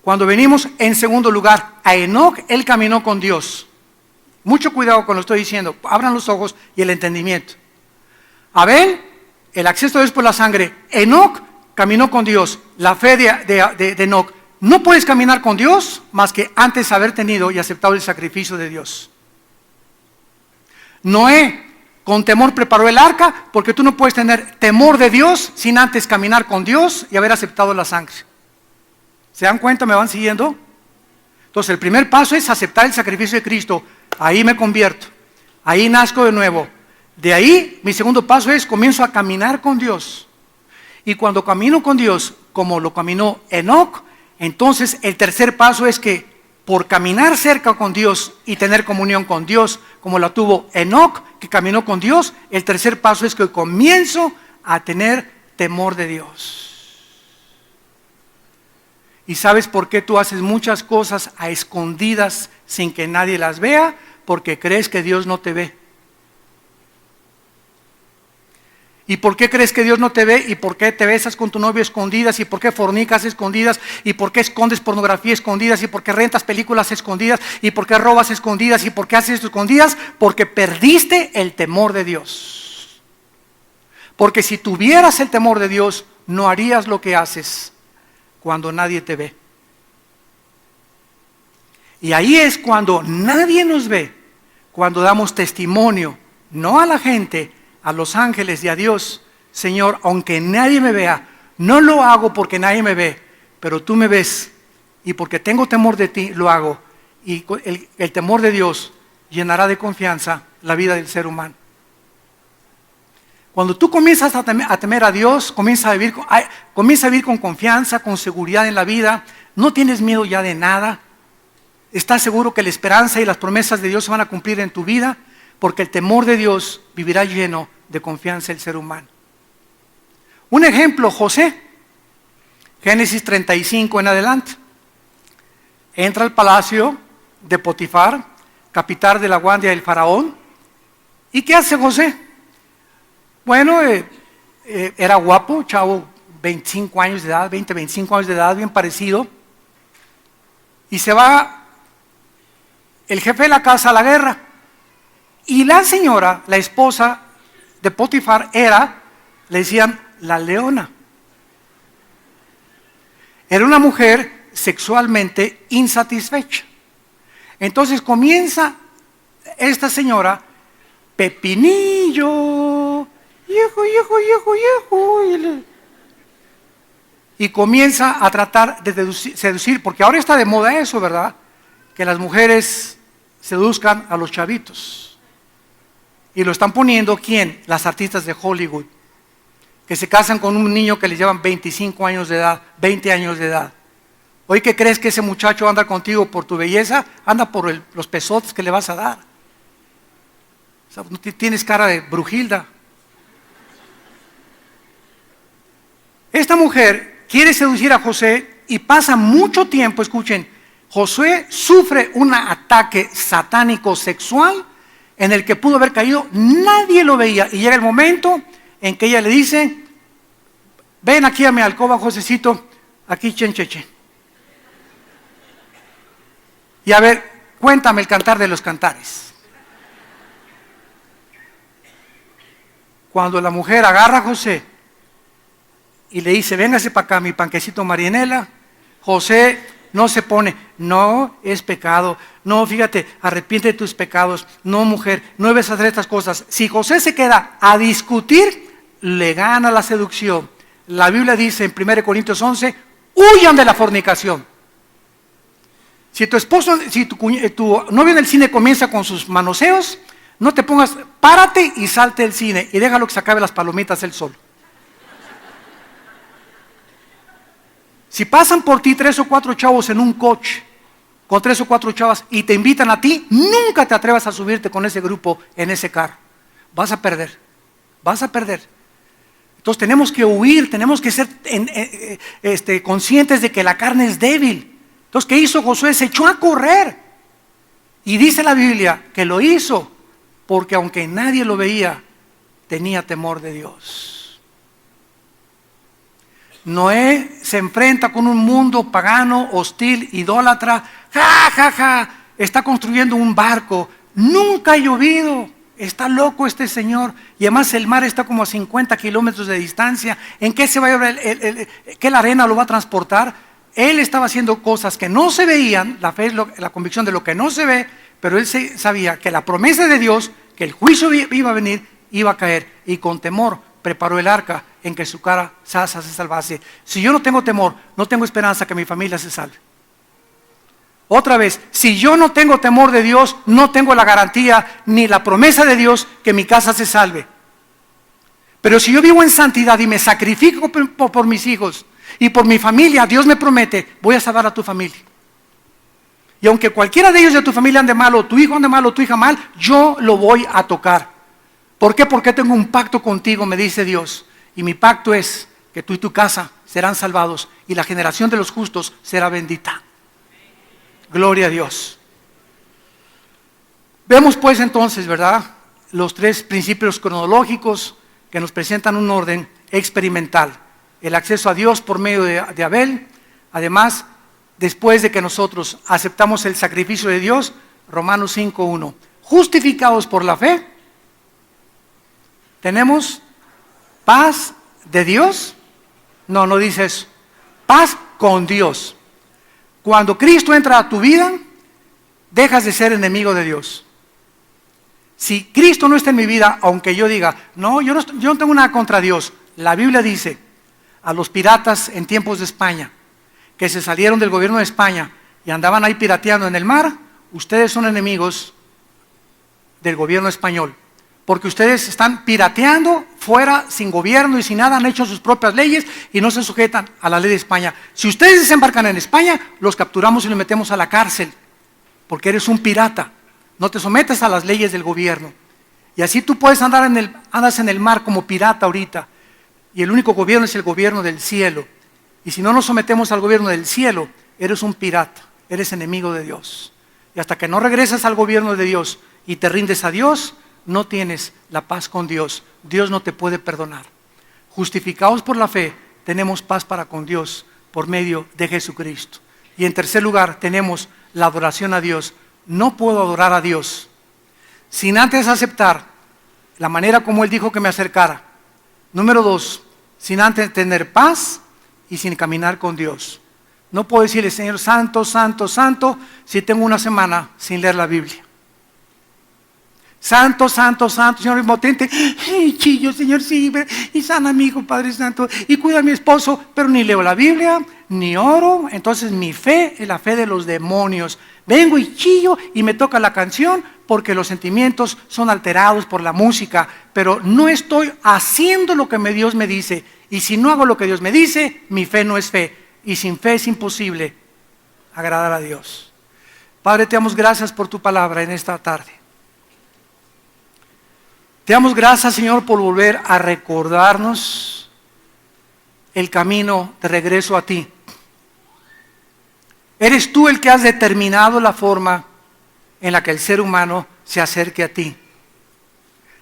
Cuando venimos en segundo lugar a Enoc, él caminó con Dios. Mucho cuidado con lo que estoy diciendo, abran los ojos y el entendimiento. Abel, el acceso a Dios por la sangre. Enoc caminó con Dios. La fe de Enoc. No puedes caminar con Dios más que antes haber tenido y aceptado el sacrificio de Dios. Noé con temor preparó el arca, porque tú no puedes tener temor de Dios sin antes caminar con Dios y haber aceptado la sangre. ¿Se dan cuenta? ¿Me van siguiendo? Entonces el primer paso es aceptar el sacrificio de Cristo. Ahí me convierto, ahí nazco de nuevo. De ahí mi segundo paso es comienzo a caminar con Dios. Y cuando camino con Dios, como lo caminó Enoc, entonces el tercer paso es que por caminar cerca con Dios y tener comunión con Dios, como la tuvo Enoc, que caminó con Dios, el tercer paso es que comienzo a tener temor de Dios. ¿Y sabes por qué tú haces muchas cosas a escondidas sin que nadie las vea? Porque crees que Dios no te ve. ¿Y por qué crees que Dios no te ve? ¿Y por qué te besas con tu novio escondidas? ¿Y por qué fornicas escondidas? ¿Y por qué escondes pornografía escondidas? ¿Y por qué rentas películas escondidas? ¿Y por qué robas escondidas? ¿Y por qué haces esto escondidas? Porque perdiste el temor de Dios. Porque si tuvieras el temor de Dios, no harías lo que haces cuando nadie te ve. Y ahí es cuando nadie nos ve, cuando damos testimonio, no a la gente, a los ángeles y a Dios. Señor, aunque nadie me vea, No lo hago porque nadie me ve, pero tú me ves. Y porque tengo temor de ti, lo hago. Y el temor de Dios llenará de confianza la vida del ser humano. Cuando tú comienzas a temer a Dios, comienzas a vivir con confianza, con seguridad en la vida. No tienes miedo ya de nada. Estás seguro que la esperanza y las promesas de Dios se van a cumplir en tu vida, porque el temor de Dios vivirá lleno de confianza el ser humano. Un ejemplo, José, Génesis 35 en adelante. Entra al palacio de Potifar, capitán de la guardia del faraón. ¿Y qué hace José? Bueno, era guapo, chavo, 25 años de edad, 20, 25 años de edad, bien parecido. Y se va el jefe de la casa a la guerra. Y la señora, la esposa de Potifar, le decían, la leona. Era una mujer sexualmente insatisfecha. Entonces comienza esta señora, pepinillo, y comienza a tratar de seducir, porque ahora está de moda eso, ¿verdad? Que las mujeres seduzcan a los chavitos. Y lo están poniendo, ¿quién? Las artistas de Hollywood, que se casan con un niño que les llevan 25 años de edad, 20 años de edad. Hoy, ¿qué crees que ese muchacho anda contigo por tu belleza? Anda por los pesotes que le vas a dar. O sea, no tienes cara de Brujilda. Esta mujer quiere seducir a José y pasa mucho tiempo, escuchen, Josué sufre un ataque satánico sexual en el que pudo haber caído, nadie lo veía, y llega el momento en que ella le dice, ven aquí a mi alcoba, Josecito, aquí chencheche. Y a ver, cuéntame el cantar de los cantares. Cuando la mujer agarra a José y le dice, véngase para acá mi panquecito Marianela, José no se pone, no es pecado, no, fíjate, arrepiente de tus pecados, no mujer, no debes hacer estas cosas. Si José se queda a discutir, le gana la seducción. La Biblia dice en 1 Corintios 11, huyan de la fornicación. Si tu esposo, si tu novio en el cine comienza con sus manoseos, no te pongas, párate y salte del cine y déjalo que se acabe las palomitas él solo. Si pasan por ti 3 o 4 chavos en un coche, con 3 o 4 chavas y te invitan a ti, nunca te atrevas a subirte con ese grupo en ese carro. Vas a perder, vas a perder. Entonces tenemos que huir, tenemos que ser conscientes de que la carne es débil. Entonces, ¿qué hizo Josué? Se echó a correr. Y dice la Biblia que lo hizo porque aunque nadie lo veía, tenía temor de Dios. Noé se enfrenta con un mundo pagano, hostil, idólatra. ¡Ja, ja, ja! Está construyendo un barco. Nunca ha llovido. Está loco este señor. Y además el mar está como a 50 kilómetros de distancia. ¿En qué se va a llevar qué la arena lo va a transportar? Él estaba haciendo cosas que no se veían. La fe es la convicción de lo que no se ve. Pero él sabía que la promesa de Dios, que el juicio iba a venir, iba a caer. Y con temor preparó el arca en que su casa se salvase. Si yo no tengo temor, no tengo esperanza que mi familia se salve. Otra vez, si yo no tengo temor de Dios, no tengo la garantía ni la promesa de Dios que mi casa se salve. Pero si yo vivo en santidad y me sacrifico por mis hijos y por mi familia, Dios me promete, voy a salvar a tu familia. Y aunque cualquiera de ellos de tu familia ande mal, o tu hijo ande mal, o tu hija mal, yo lo voy a tocar. ¿Por qué? Porque tengo un pacto contigo, me dice Dios. Y mi pacto es que tú y tu casa serán salvados y la generación de los justos será bendita. Gloria a Dios. Vemos pues entonces, ¿verdad?, los 3 principios cronológicos que nos presentan un orden experimental. El acceso a Dios por medio de Abel. Además, después de que nosotros aceptamos el sacrificio de Dios, Romanos 5:1. Justificados por la fe, tenemos paz de Dios. No, no dice eso. Paz con Dios. Cuando Cristo entra a tu vida, dejas de ser enemigo de Dios. Si Cristo no está en mi vida, aunque yo diga, no, yo no tengo nada contra Dios, la Biblia dice, a los piratas en tiempos de España, que se salieron del gobierno de España y andaban ahí pirateando en el mar, ustedes son enemigos del gobierno español, porque ustedes están pirateando fuera, sin gobierno y sin nada, han hecho sus propias leyes y no se sujetan a la ley de España. Si ustedes desembarcan en España, los capturamos y los metemos a la cárcel, porque eres un pirata, no te sometes a las leyes del gobierno. Y así tú puedes andas en el mar como pirata ahorita, y el único gobierno es el gobierno del cielo. Y si no nos sometemos al gobierno del cielo, eres un pirata, eres enemigo de Dios. Y hasta que no regresas al gobierno de Dios y te rindes a Dios, no tienes la paz con Dios. Dios no te puede perdonar. Justificados por la fe, tenemos paz para con Dios por medio de Jesucristo. Y en tercer lugar, tenemos la adoración a Dios. No puedo adorar a Dios sin antes aceptar la manera como Él dijo que me acercara. Número 2, sin antes tener paz y sin caminar con Dios. No puedo decirle, Señor, santo, santo, santo, si tengo una semana sin leer la Biblia. Santo, santo, santo, Señor omnipotente, chillo, Señor, sí, y sana a mi hijo, Padre Santo, y cuida a mi esposo, pero ni leo la Biblia, ni oro. Entonces mi fe es la fe de los demonios. Vengo y chillo y me toca la canción porque los sentimientos son alterados por la música, pero no estoy haciendo lo que Dios me dice. Y si no hago lo que Dios me dice, mi fe no es fe. Y sin fe es imposible agradar a Dios. Padre, te damos gracias por tu palabra en esta tarde. Te damos gracias, Señor, por volver a recordarnos el camino de regreso a ti. Eres tú el que has determinado la forma en la que el ser humano se acerque a ti,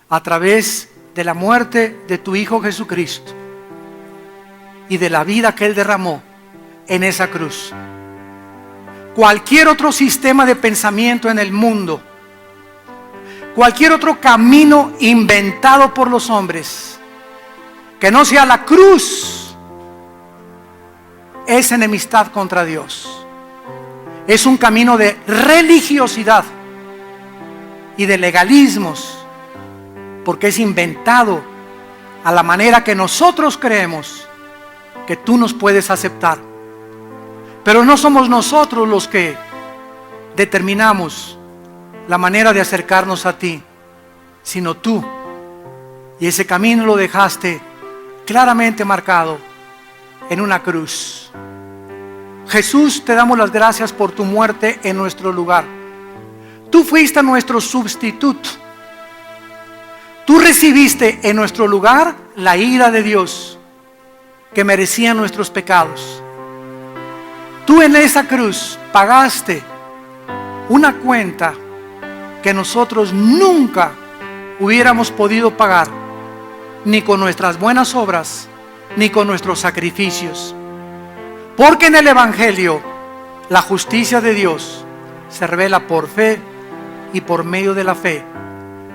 a través de la muerte de tu Hijo Jesucristo y de la vida que Él derramó en esa cruz. Cualquier otro sistema de pensamiento en el mundo, cualquier otro camino inventado por los hombres, que no sea la cruz, es enemistad contra Dios. Es un camino de religiosidad y de legalismos, porque es inventado a la manera que nosotros creemos que tú nos puedes aceptar. Pero no somos nosotros los que determinamos la manera de acercarnos a ti, sino tú. Y ese camino lo dejaste claramente marcado en una cruz. Jesús, te damos las gracias por tu muerte en nuestro lugar. Tú fuiste nuestro sustituto. Tú recibiste en nuestro lugar la ira de Dios que merecían nuestros pecados. Tú en esa cruz pagaste una cuenta que nosotros nunca hubiéramos podido pagar, ni con nuestras buenas obras, ni con nuestros sacrificios. Porque en el Evangelio la justicia de Dios se revela por fe y por medio de la fe.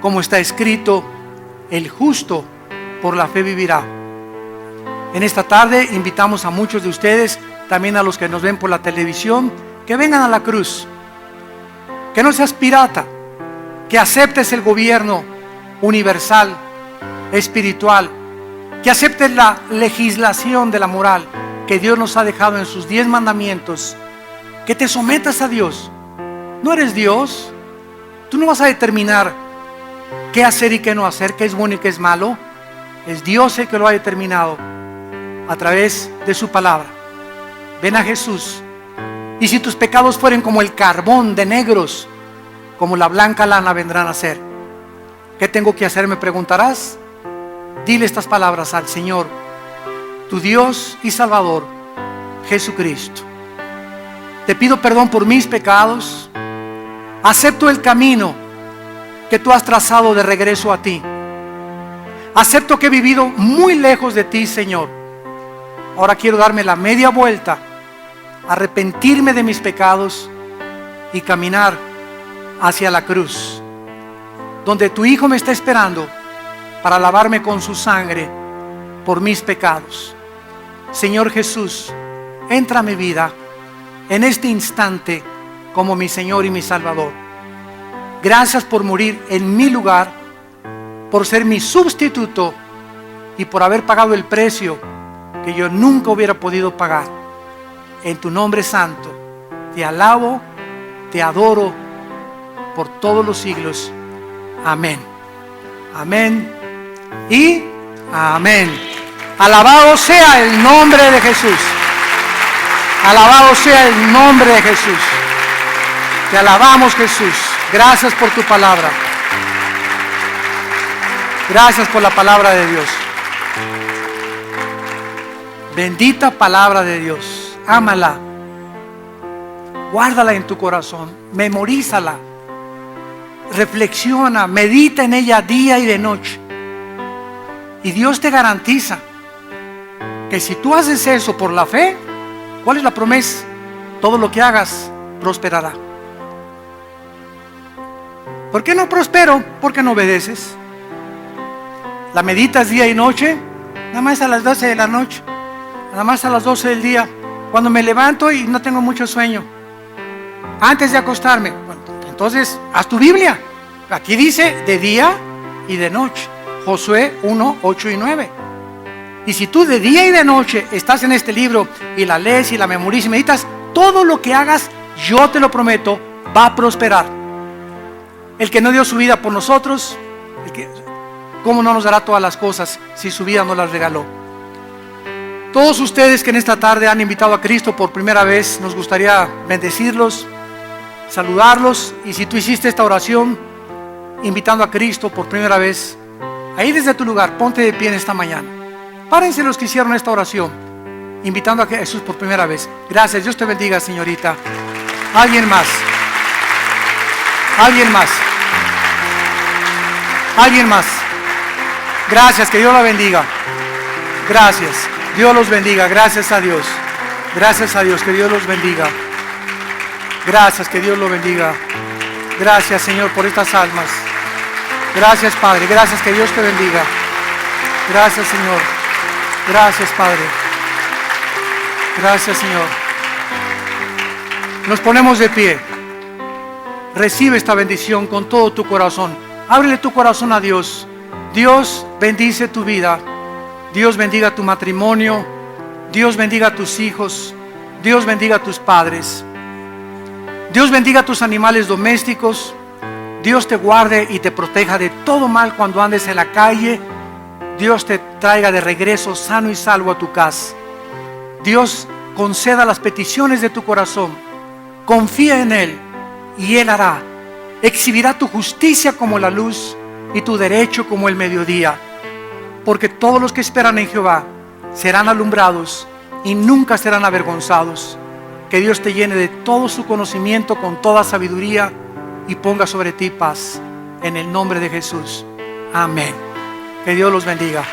Como está escrito, el justo por la fe vivirá. En esta tarde invitamos a muchos de ustedes, también a los que nos ven por la televisión, que vengan a la cruz. Que no seas pirata, que aceptes el gobierno universal, espiritual, que aceptes la legislación de la moral que Dios nos ha dejado en sus 10 mandamientos, que te sometas a Dios. No eres Dios, tú no vas a determinar qué hacer y qué no hacer, qué es bueno y qué es malo. Es Dios el que lo ha determinado a través de su palabra. Ven a Jesús, y si tus pecados fueren como el carbón, de negros, como la blanca lana vendrán a ser. ¿Qué tengo que hacer?, me preguntarás. Dile estas palabras al Señor, tu Dios y Salvador, Jesucristo. Te pido perdón por mis pecados. Acepto el camino que tú has trazado de regreso a ti. Acepto que he vivido muy lejos de ti, Señor. Ahora quiero darme la media vuelta, arrepentirme de mis pecados y caminar hacia la cruz, donde tu Hijo me está esperando para lavarme con su sangre por mis pecados. Señor Jesús, entra a mi vida en este instante como mi Señor y mi Salvador. Gracias por morir en mi lugar, por ser mi sustituto y por haber pagado el precio que yo nunca hubiera podido pagar. En tu nombre santo, te alabo, te adoro por todos los siglos. Amén. Amén y amén. Alabado sea el nombre de Jesús. Alabado sea el nombre de Jesús. Te alabamos, Jesús. Gracias por tu palabra. Gracias por la palabra de Dios. Bendita palabra de Dios. Ámala. Guárdala en tu corazón. Memorízala. Reflexiona. Medita en ella día y de noche. Y Dios te garantiza que si tú haces eso por la fe, ¿cuál es la promesa? Todo lo que hagas prosperará. ¿Por qué no prospero? Porque no obedeces. La meditas día y noche, nada más a las 12 de la noche, nada más a las 12 del día, cuando me levanto y no tengo mucho sueño, antes de acostarme. Bueno, entonces haz tu Biblia. Aquí dice de día y de noche. Josué 1, 8 y 9. Y si tú de día y de noche estás en este libro y la lees y la memorizas y meditas, todo lo que hagas, yo te lo prometo, va a prosperar. El que no dio su vida por nosotros, ¿cómo no nos dará todas las cosas si su vida no las regaló? Todos ustedes que en esta tarde han invitado a Cristo por primera vez, nos gustaría bendecirlos, saludarlos. Y si tú hiciste esta oración invitando a Cristo por primera vez, ahí desde tu lugar, ponte de pie en esta mañana. Párense los que hicieron esta oración invitando a Jesús por primera vez. Gracias, Dios te bendiga, señorita. ¿Alguien más? ¿Alguien más? ¿Alguien más? Gracias, que Dios la bendiga. Gracias, Dios los bendiga. Gracias a Dios. Gracias a Dios, que Dios los bendiga. Gracias, que Dios los bendiga. Gracias, Señor, por estas almas. Gracias, Padre. Gracias, que Dios te bendiga. Gracias, Señor. Gracias, Padre. Gracias, Señor. Nos ponemos de pie. Recibe esta bendición con todo tu corazón. Ábrele tu corazón a Dios. Dios bendice tu vida. Dios bendiga tu matrimonio. Dios bendiga a tus hijos. Dios bendiga a tus padres. Dios bendiga a tus animales domésticos. Dios te guarde y te proteja de todo mal cuando andes en la calle. Dios te traiga de regreso sano y salvo a tu casa. Dios conceda las peticiones de tu corazón. Confía en Él y Él hará. Exhibirá tu justicia como la luz y tu derecho como el mediodía. Porque todos los que esperan en Jehová serán alumbrados y nunca serán avergonzados. Que Dios te llene de todo su conocimiento con toda sabiduría y ponga sobre ti paz. En el nombre de Jesús. Amén. Que Dios los bendiga.